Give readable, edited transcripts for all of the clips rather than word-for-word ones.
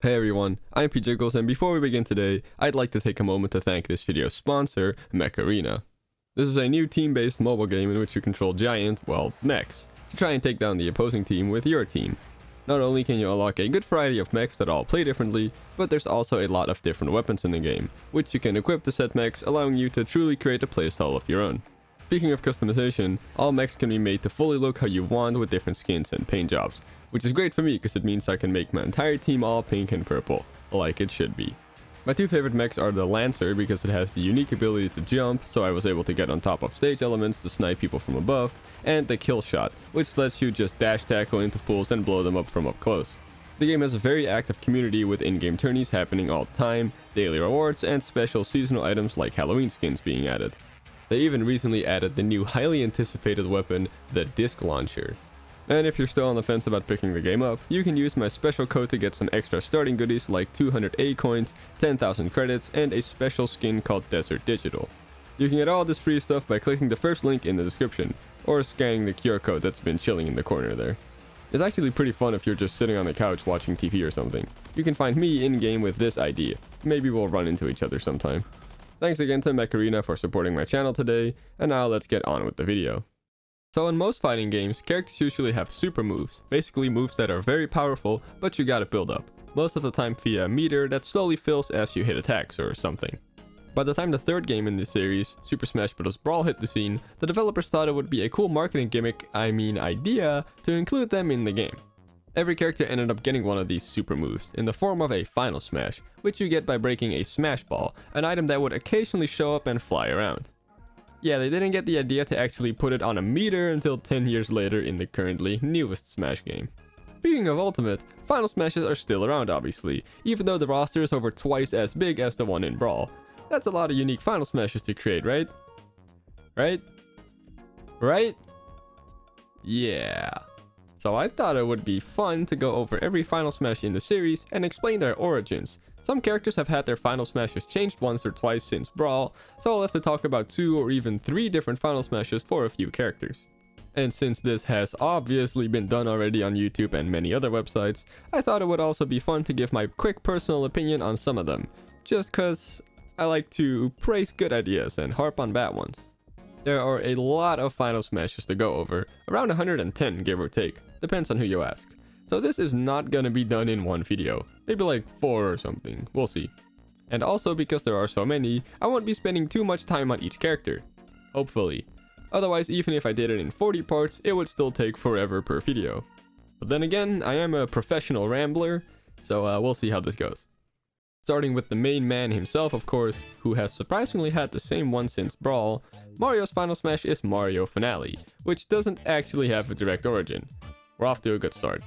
Hey everyone, I'm PJiggles, and before we begin today, I'd like to take a moment to thank this video's sponsor, Ocarina. This is a new team-based mobile game in which you control giant, mechs, to try and take down the opposing team with your team. Not only can you unlock a good variety of mechs that all play differently, but there's also a lot of different weapons in the game, which you can equip to said mechs, allowing you to truly create a playstyle of your own. Speaking of customization, all mechs can be made to fully look how you want with different skins and paint jobs, which is great for me because it means I can make my entire team all pink and purple, like it should be. My two favorite mechs are the Lancer because it has the unique ability to jump, so I was able to get on top of stage elements to snipe people from above, and the Kill Shot, which lets you just dash tackle into fools and blow them up from up close. The game has a very active community with in-game tourneys happening all the time, daily rewards, and special seasonal items like Halloween skins being added. They even recently added the new highly anticipated weapon, the Disc Launcher. And if you're still on the fence about picking the game up, you can use my special code to get some extra starting goodies like 200 A coins, 10,000 credits, and a special skin called Desert Digital. You can get all this free stuff by clicking the first link in the description, or scanning the QR code that's been chilling in the corner there. It's actually pretty fun if you're just sitting on the couch watching TV or something. You can find me in-game with this idea. Maybe we'll run into each other sometime. Thanks again to Ocarina for supporting my channel today, and now let's get on with the video. So in most fighting games, characters usually have super moves, basically moves that are very powerful, but you gotta build up, most of the time via a meter that slowly fills as you hit attacks or something. By the time the third game in this series, Super Smash Bros. Brawl, hit the scene, the developers thought it would be a cool marketing idea to include them in the game. Every character ended up getting one of these super moves, in the form of a Final Smash, which you get by breaking a Smash Ball, an item that would occasionally show up and fly around. Yeah, they didn't get the idea to actually put it on a meter until 10 years later in the currently newest Smash game. Speaking of Ultimate, Final Smashes are still around obviously, even though the roster is over twice as big as the one in Brawl. That's a lot of unique Final Smashes to create, right? Right? Yeah. So I thought it would be fun to go over every Final Smash in the series and explain their origins. Some characters have had their Final Smashes changed once or twice since Brawl, so I'll have to talk about 2 or even 3 different Final Smashes for a few characters. And since this has obviously been done already on YouTube and many other websites, I thought it would also be fun to give my quick personal opinion on some of them, just cause I like to praise good ideas and harp on bad ones. There are a lot of Final Smashes to go over, around 110 give or take, depends on who you ask. So this is not gonna be done in one video, maybe like 4 or something, we'll see. And also because there are so many, I won't be spending too much time on each character. Hopefully. Otherwise, even if I did it in 40 parts, it would still take forever per video. But then again, I am a professional rambler, so we'll see how this goes. Starting with the main man himself, of course, who has surprisingly had the same one since Brawl, Mario's Final Smash is Mario Finale, which doesn't actually have a direct origin. We're off to a good start.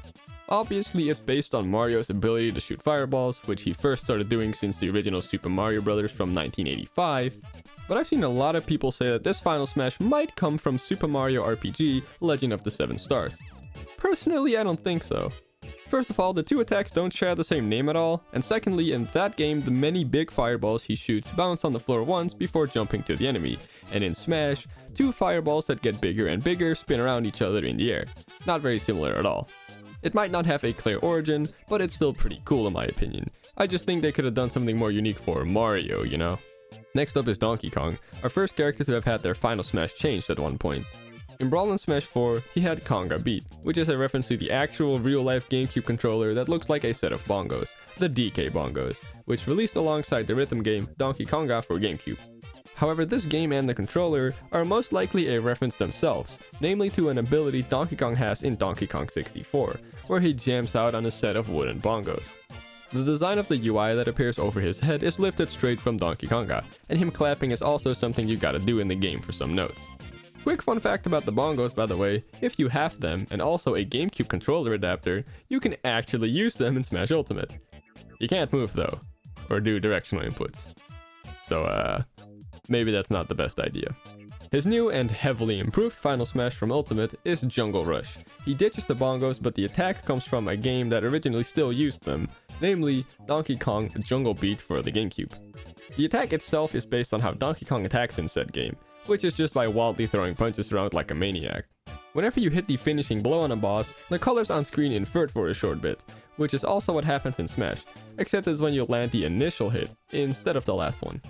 Obviously, it's based on Mario's ability to shoot fireballs, which he first started doing since the original Super Mario Bros. From 1985, but I've seen a lot of people say that this Final Smash might come from Super Mario RPG Legend of the 7 Stars. Personally, I don't think so. First of all, the 2 attacks don't share the same name at all, and secondly, in that game, the many big fireballs he shoots bounce on the floor once before jumping to the enemy, and in Smash, 2 fireballs that get bigger and bigger spin around each other in the air. Not very similar at all. It might not have a clear origin, but it's still pretty cool in my opinion. I just think they could have done something more unique for Mario, you know? Next up is Donkey Kong, our first character to have had their Final Smash changed at one point. In Brawl and Smash 4, he had Conga Beat, which is a reference to the actual real-life GameCube controller that looks like a set of bongos, the DK bongos, which released alongside the rhythm game Donkey Konga for GameCube. However, this game and the controller are most likely a reference themselves, namely to an ability Donkey Kong has in Donkey Kong 64, where he jams out on a set of wooden bongos. The design of the UI that appears over his head is lifted straight from Donkey Konga, and him clapping is also something you gotta do in the game for some notes. Quick fun fact about the bongos, by the way, if you have them and also a GameCube controller adapter, you can actually use them in Smash Ultimate. You can't move though, or do directional inputs. So maybe that's not the best idea. His new and heavily improved Final Smash from Ultimate is Jungle Rush. He ditches the bongos, but the attack comes from a game that originally still used them, namely Donkey Kong Jungle Beat for the GameCube. The attack itself is based on how Donkey Kong attacks in said game, which is just by wildly throwing punches around like a maniac. Whenever you hit the finishing blow on a boss, the colors on screen invert for a short bit, which is also what happens in Smash, except it's when you land the initial hit instead of the last one.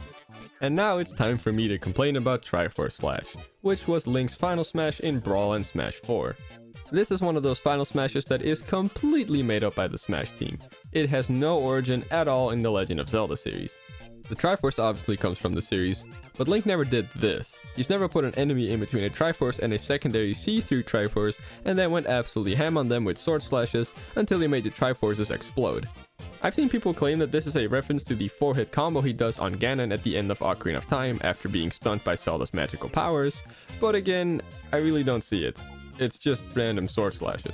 And now it's time for me to complain about Triforce Slash, which was Link's final smash in Brawl and Smash 4. This is one of those final smashes that is completely made up by the Smash team. It has no origin at all in the Legend of Zelda series. The Triforce obviously comes from the series, but Link never did this. He's never put an enemy in between a Triforce and a secondary see-through Triforce and then went absolutely ham on them with sword slashes until he made the Triforces explode. I've seen people claim that this is a reference to the 4-hit combo he does on Ganon at the end of Ocarina of Time after being stunned by Zelda's magical powers, but again, I really don't see it. It's just random sword slashes.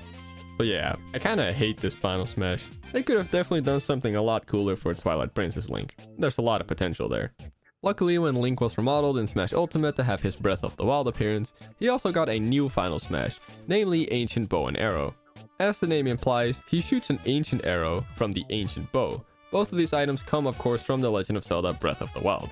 But yeah, I kinda hate this final smash. They could have definitely done something a lot cooler for Twilight Princess Link. There's a lot of potential there. Luckily, when Link was remodeled in Smash Ultimate to have his Breath of the Wild appearance, he also got a new final smash, namely Ancient Bow and Arrow. As the name implies, he shoots an ancient arrow from the ancient bow. Both of these items come of course from the Legend of Zelda Breath of the Wild.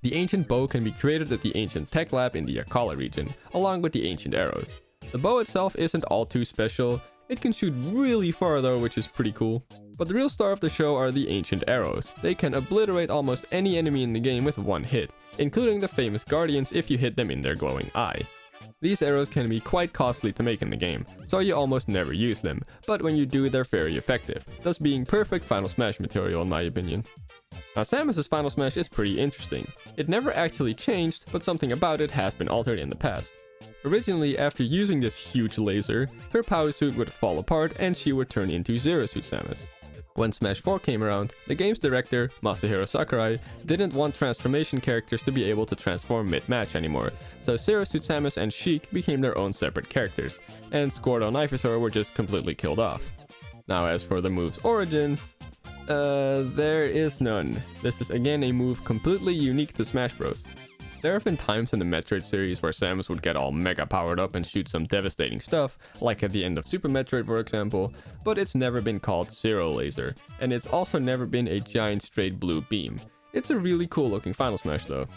The ancient bow can be created at the ancient tech lab in the Akala region, along with the ancient arrows. The bow itself isn't all too special, it can shoot really far though, which is pretty cool. But the real star of the show are the ancient arrows. They can obliterate almost any enemy in the game with one hit, including the famous guardians if you hit them in their glowing eye. These arrows can be quite costly to make in the game, so you almost never use them, but when you do they're very effective, thus being perfect final smash material in my opinion. Now Samus' final smash is pretty interesting. It never actually changed, but something about it has been altered in the past. Originally, after using this huge laser, her power suit would fall apart and she would turn into Zero Suit Samus. When Smash 4 came around, the game's director, Masahiro Sakurai, didn't want transformation characters to be able to transform mid-match anymore, so Zero Suit Samus and Sheik became their own separate characters, and Squirtle and Ivysaur were just completely killed off. Now as for the move's origins, there is none. This is again a move completely unique to Smash Bros. There have been times in the Metroid series where Samus would get all mega powered up and shoot some devastating stuff, like at the end of Super Metroid for example, but it's never been called Zero Laser, and it's also never been a giant straight blue beam. It's a really cool looking final smash though.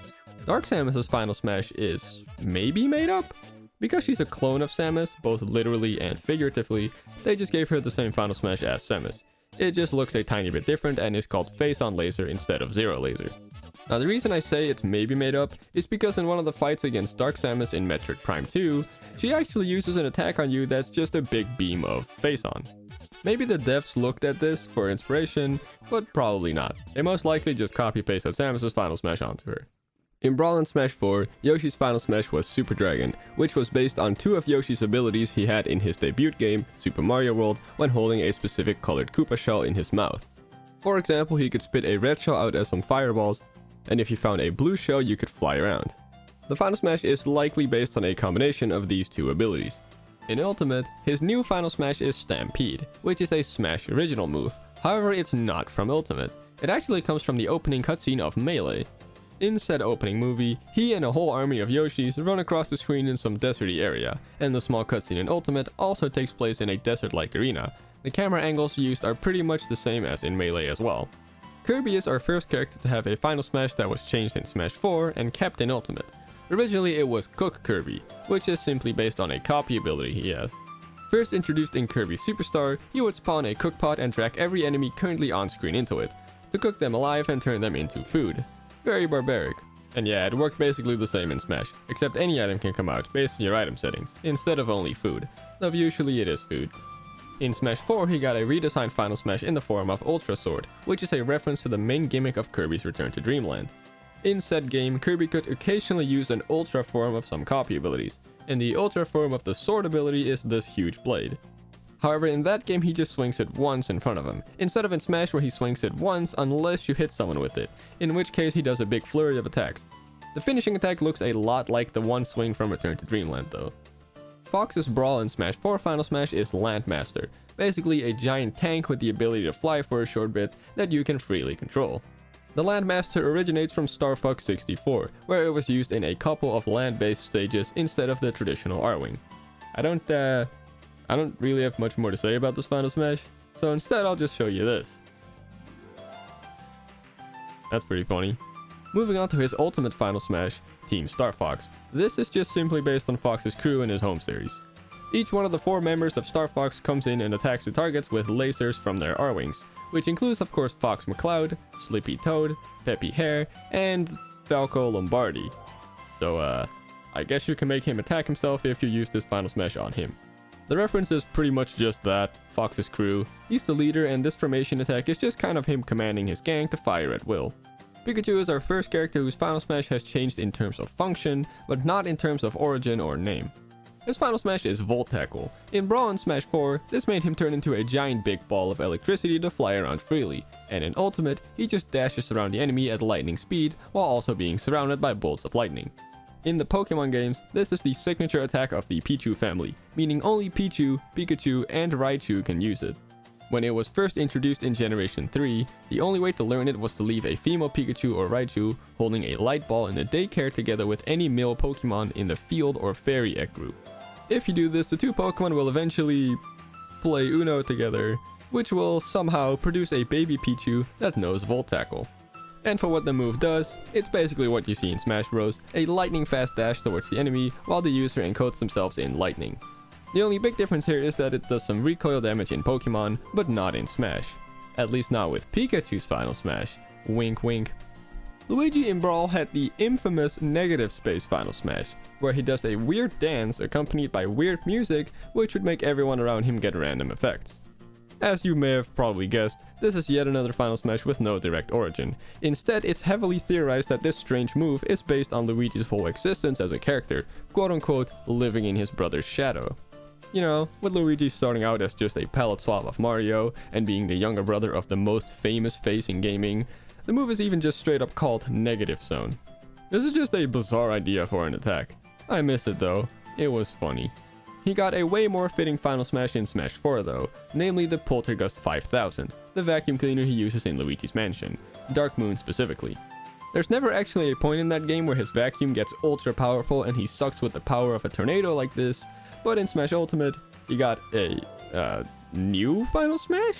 Dark Samus' final smash is maybe made up? Because she's a clone of Samus, both literally and figuratively, they just gave her the same final smash as Samus. It just looks a tiny bit different and is called Face On Laser instead of Zero Laser. Now the reason I say it's maybe made up is because in one of the fights against Dark Samus in Metroid Prime 2, she actually uses an attack on you that's just a big beam of Face On. Maybe the devs looked at this for inspiration, but probably not. They most likely just copy-pasted Samus' final smash onto her. In Brawl and Smash 4, Yoshi's final smash was Super Dragon, which was based on two of Yoshi's abilities he had in his debut game, Super Mario World, when holding a specific colored Koopa shell in his mouth. For example, he could spit a red shell out as some fireballs, and if you found a blue shell you could fly around. The final smash is likely based on a combination of these two abilities. In Ultimate, his new final smash is Stampede, which is a Smash original move, however it's not from Ultimate. It actually comes from the opening cutscene of Melee. In said opening movie, he and a whole army of Yoshis run across the screen in some deserty area, and the small cutscene in Ultimate also takes place in a desert-like arena. The camera angles used are pretty much the same as in Melee as well. Kirby is our first character to have a final smash that was changed in Smash 4 and kept in Ultimate. Originally it was Cook Kirby, which is simply based on a copy ability he has. First introduced in Kirby Superstar, he would spawn a cook pot and drag every enemy currently on screen into it, to cook them alive and turn them into food. Very barbaric. And yeah, it worked basically the same in Smash, except any item can come out based on your item settings, instead of only food, though usually it is food. In Smash 4, he got a redesigned final smash in the form of Ultra Sword, which is a reference to the main gimmick of Kirby's Return to Dreamland. In said game, Kirby could occasionally use an Ultra form of some copy abilities, and the Ultra form of the sword ability is this huge blade. However, in that game he just swings it once in front of him, instead of in Smash where he swings it once unless you hit someone with it, in which case he does a big flurry of attacks. The finishing attack looks a lot like the one swing from Return to Dreamland though. Fox's Brawl in Smash 4 final smash is Landmaster, basically a giant tank with the ability to fly for a short bit that you can freely control. The Landmaster originates from Star Fox 64, where it was used in a couple of land-based stages instead of the traditional R-Wing. I don't really have much more to say about this final smash, so instead I'll just show you this. That's pretty funny. Moving on to his ultimate final smash, Team Star Fox. This is just simply based on Fox's crew in his home series. Each one of the 4 members of Star Fox comes in and attacks the targets with lasers from their R-Wings, which includes of course Fox McCloud, Slippy Toad, Peppy Hare, and Falco Lombardi. So I guess you can make him attack himself if you use this Final Smash on him. The reference is pretty much just that, Fox's crew. He's the leader and this formation attack is just kind of him commanding his gang to fire at will. Pikachu is our first character whose Final Smash has changed in terms of function, but not in terms of origin or name. His Final Smash is Volt Tackle. In Brawl and Smash 4, this made him turn into a giant big ball of electricity to fly around freely, and in Ultimate, he just dashes around the enemy at lightning speed while also being surrounded by bolts of lightning. In the Pokemon games, this is the signature attack of the Pichu family, meaning only Pichu, Pikachu, and Raichu can use it. When it was first introduced in Generation 3, the only way to learn it was to leave a female Pikachu or Raichu holding a light ball in the daycare together with any male Pokemon in the field or fairy egg group. If you do this, the 2 Pokemon will eventually play Uno together, which will somehow produce a baby Pichu that knows Volt Tackle. And for what the move does, it's basically what you see in Smash Bros, a lightning fast dash towards the enemy while the user encodes themselves in lightning. The only big difference here is that it does some recoil damage in Pokemon, but not in Smash. At least not with Pikachu's Final Smash. Wink wink. Luigi in Brawl had the infamous negative space Final Smash, where he does a weird dance accompanied by weird music, which would make everyone around him get random effects. As you may have probably guessed, this is yet another Final Smash with no direct origin. Instead, it's heavily theorized that this strange move is based on Luigi's whole existence as a character, quote-unquote living in his brother's shadow. You know, with Luigi starting out as just a palette swap of Mario and being the younger brother of the most famous face in gaming, the move is even just straight up called Negative Zone. This is just a bizarre idea for an attack. I miss it though, it was funny. He got a way more fitting Final Smash in Smash 4 though, namely the Poltergust 5000, the vacuum cleaner he uses in Luigi's Mansion, Dark Moon specifically. There's never actually a point in that game where his vacuum gets ultra powerful and he sucks with the power of a tornado like this, but in Smash Ultimate, he got a new Final Smash?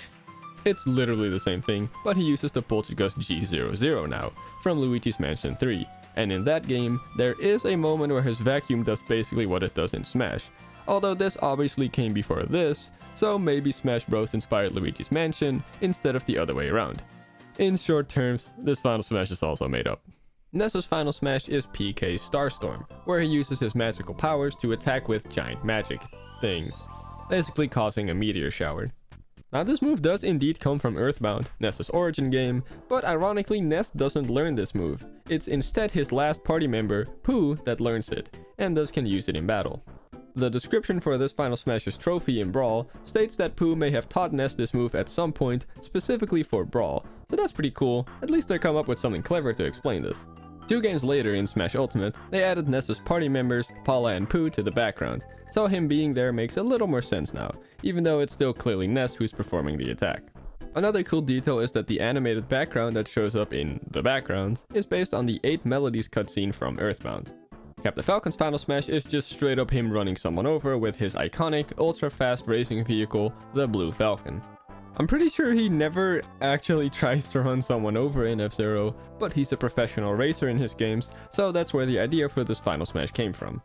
It's literally the same thing, but he uses the Poltergust G00 now, from Luigi's Mansion 3, and in that game, there is a moment where his vacuum does basically what it does in Smash. Although this obviously came before this, so maybe Smash Bros inspired Luigi's Mansion instead of the other way around. In short terms, this Final Smash is also made up. Ness's Final Smash is PK's Starstorm, where he uses his magical powers to attack with giant magic things, basically causing a meteor shower. Now this move does indeed come from EarthBound, Ness's origin game, but ironically Ness doesn't learn this move. It's instead his last party member, Pooh, that learns it, and thus can use it in battle. The description for this Final Smash's trophy in Brawl states that Pooh may have taught Ness this move at some point, specifically for Brawl, so that's pretty cool. At least they come up with something clever to explain this. 2 games later in Smash Ultimate, they added Ness's party members, Paula and Pooh, to the background, so him being there makes a little more sense now, even though it's still clearly Ness who's performing the attack. Another cool detail is that the animated background that shows up in the background is based on the 8 Melodies cutscene from EarthBound. Captain Falcon's Final Smash is just straight up him running someone over with his iconic, ultra-fast racing vehicle, the Blue Falcon. I'm pretty sure he never actually tries to run someone over in F-Zero, but he's a professional racer in his games, so that's where the idea for this Final Smash came from.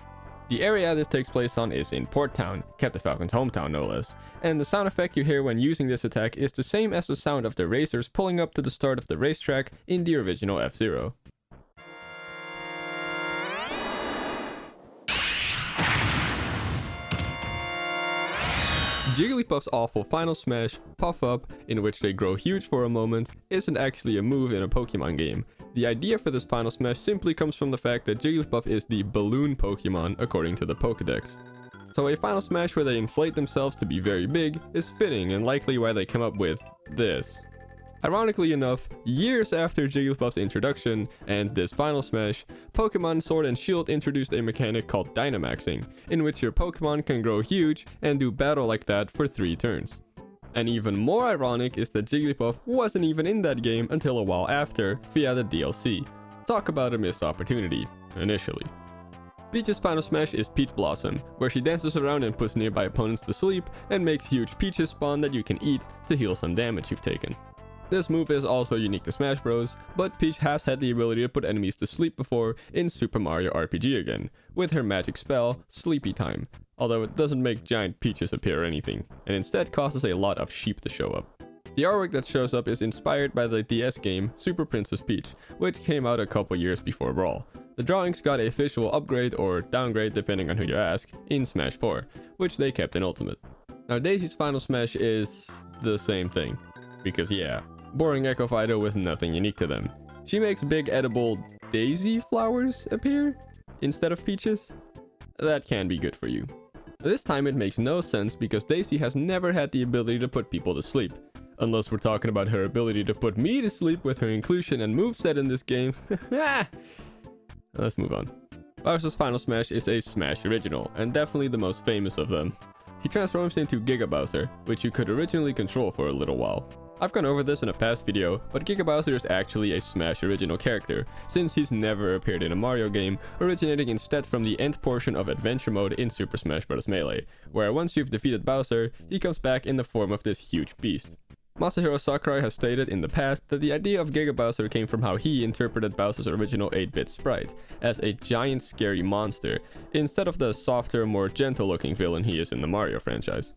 The area this takes place on is in Port Town, Captain Falcon's hometown no less, and the sound effect you hear when using this attack is the same as the sound of the racers pulling up to the start of the racetrack in the original F-Zero. Jigglypuff's awful Final Smash, Puff Up, in which they grow huge for a moment, isn't actually a move in a Pokemon game. The idea for this Final Smash simply comes from the fact that Jigglypuff is the balloon Pokemon according to the Pokédex. So a Final Smash where they inflate themselves to be very big is fitting and likely why they come up with this. Ironically enough, years after Jigglypuff's introduction and this Final Smash, Pokemon Sword and Shield introduced a mechanic called Dynamaxing, in which your Pokemon can grow huge and do battle like that for 3 turns. And even more ironic is that Jigglypuff wasn't even in that game until a while after, via the DLC. Talk about a missed opportunity, initially. Peach's Final Smash is Peach Blossom, where she dances around and puts nearby opponents to sleep and makes huge peaches spawn that you can eat to heal some damage you've taken. This move is also unique to Smash Bros, but Peach has had the ability to put enemies to sleep before in Super Mario RPG again, with her magic spell, Sleepy Time, although it doesn't make giant peaches appear or anything, and instead causes a lot of sheep to show up. The artwork that shows up is inspired by the DS game Super Princess Peach, which came out a couple years before Brawl. The drawings got a visual upgrade or downgrade depending on who you ask in Smash 4, which they kept in Ultimate. Now Daisy's final smash is the same thing, because yeah, boring Echo Fighter with nothing unique to them. She makes big edible daisy flowers appear instead of peaches. That can be good for you. This time it makes no sense because Daisy has never had the ability to put people to sleep. Unless we're talking about her ability to put me to sleep with her inclusion and moveset in this game. Let's move on. Bowser's final smash is a Smash original, and definitely the most famous of them. He transforms into Giga Bowser, which you could originally control for a little while. I've gone over this in a past video, but Giga Bowser is actually a Smash original character, since he's never appeared in a Mario game, originating instead from the end portion of Adventure Mode in Super Smash Bros. Melee, where once you've defeated Bowser, he comes back in the form of this huge beast. Masahiro Sakurai has stated in the past that the idea of Giga Bowser came from how he interpreted Bowser's original 8-bit sprite, as a giant scary monster, instead of the softer, more gentle looking villain he is in the Mario franchise.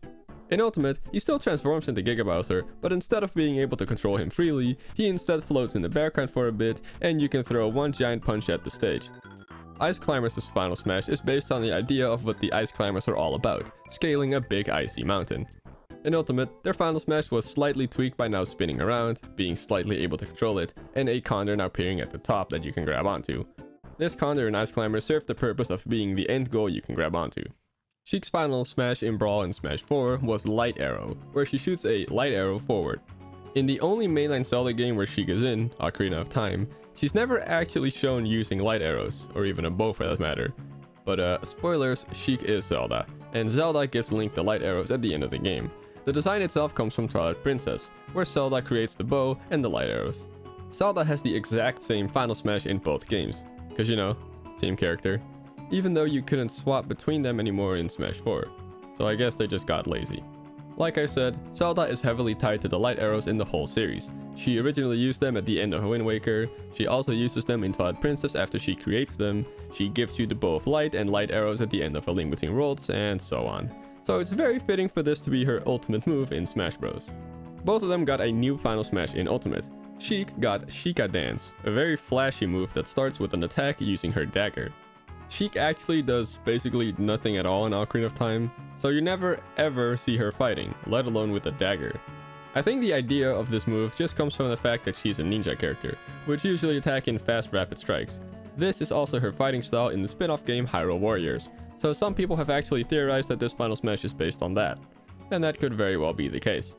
In Ultimate, he still transforms into Giga Bowser, but instead of being able to control him freely, he instead floats in the background for a bit, and you can throw one giant punch at the stage. Ice Climbers' final smash is based on the idea of what the Ice Climbers are all about, scaling a big icy mountain. In Ultimate, their final smash was slightly tweaked by now spinning around, being slightly able to control it, and a condor now appearing at the top that you can grab onto. This condor in Ice Climber served the purpose of being the end goal you can grab onto. Sheik's final smash in Brawl and Smash 4 was Light Arrow, where she shoots a light arrow forward. In the only mainline Zelda game where Sheik is in, Ocarina of Time, she's never actually shown using light arrows, or even a bow for that matter. But spoilers, Sheik is Zelda, and Zelda gives Link the light arrows at the end of the game. The design itself comes from Twilight Princess, where Zelda creates the bow and the light arrows. Zelda has the exact same final smash in both games, cause you know, same character, even though you couldn't swap between them anymore in Smash 4, so I guess they just got lazy. Like I said, Zelda is heavily tied to the light arrows in the whole series. She originally used them at the end of Wind Waker, she also uses them in Twilight Princess after she creates them, she gives you the bow of light and light arrows at the end of A Link Between Worlds, and so on. So it's very fitting for this to be her ultimate move in Smash Bros. Both of them got a new final smash in Ultimate. Sheik got Sheikah Dance, a very flashy move that starts with an attack using her dagger. Sheik actually does basically nothing at all in Ocarina of Time, so you never ever see her fighting, let alone with a dagger. I think the idea of this move just comes from the fact that she's a ninja character, which usually attack in fast rapid strikes. This is also her fighting style in the spin-off game Hyrule Warriors, so some people have actually theorized that this final smash is based on that, and that could very well be the case.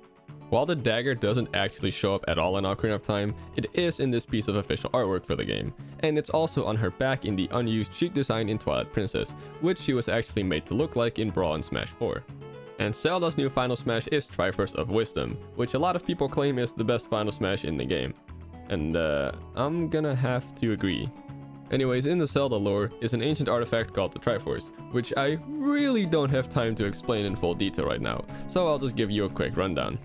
While the dagger doesn't actually show up at all in Ocarina of Time, it is in this piece of official artwork for the game, and it's also on her back in the unused Sheik design in Twilight Princess, which she was actually made to look like in Brawl and Smash 4. And Zelda's new final smash is Triforce of Wisdom, which a lot of people claim is the best final smash in the game. And I'm gonna have to agree. Anyways, in the Zelda lore is an ancient artifact called the Triforce, which I really don't have time to explain in full detail right now, so I'll just give you a quick rundown.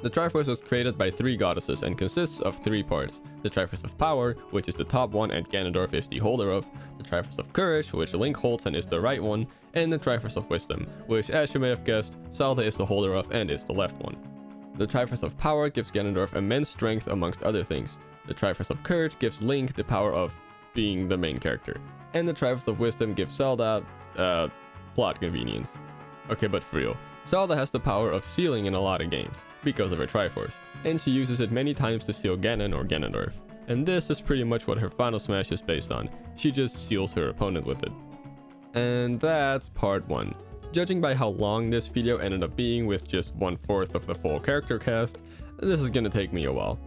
The Triforce was created by 3 goddesses and consists of 3 parts. The Triforce of Power, which is the top one and Ganondorf is the holder of, the Triforce of Courage, which Link holds and is the right one, and the Triforce of Wisdom, which as you may have guessed, Zelda is the holder of and is the left one. The Triforce of Power gives Ganondorf immense strength amongst other things. The Triforce of Courage gives Link the power of being the main character. And the Triforce of Wisdom gives Zelda, plot convenience. Okay, but for real, Zelda has the power of sealing in a lot of games, because of her Triforce, and she uses it many times to seal Ganon or Ganondorf. And this is pretty much what her final smash is based on, she just seals her opponent with it. And that's part 1. Judging by how long this video ended up being with just 1/4 of the full character cast, this is gonna take me a while.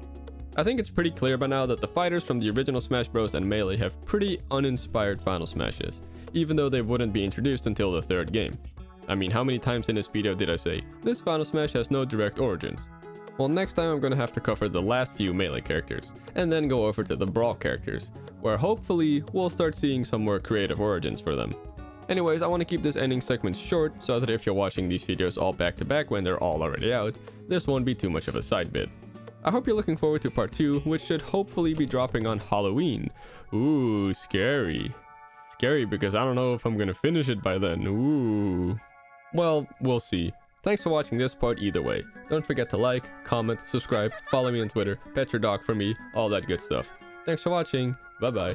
I think it's pretty clear by now that the fighters from the original Smash Bros. And Melee have pretty uninspired final smashes, even though they wouldn't be introduced until the 3rd game. I mean, how many times in this video did I say, this final smash has no direct origins? Well, next time I'm gonna have to cover the last few Melee characters, and then go over to the Brawl characters, where hopefully we'll start seeing some more creative origins for them. Anyways, I want to keep this ending segment short, so that if you're watching these videos all back to back when they're all already out, this won't be too much of a side bit. I hope you're looking forward to part 2, which should hopefully be dropping on Halloween. Ooh, scary. Scary because I don't know if I'm gonna finish it by then. Ooh. Well, we'll see. Thanks for watching this part either way. Don't forget to like, comment, subscribe, follow me on Twitter, pet your dog for me, all that good stuff. Thanks for watching. Bye bye.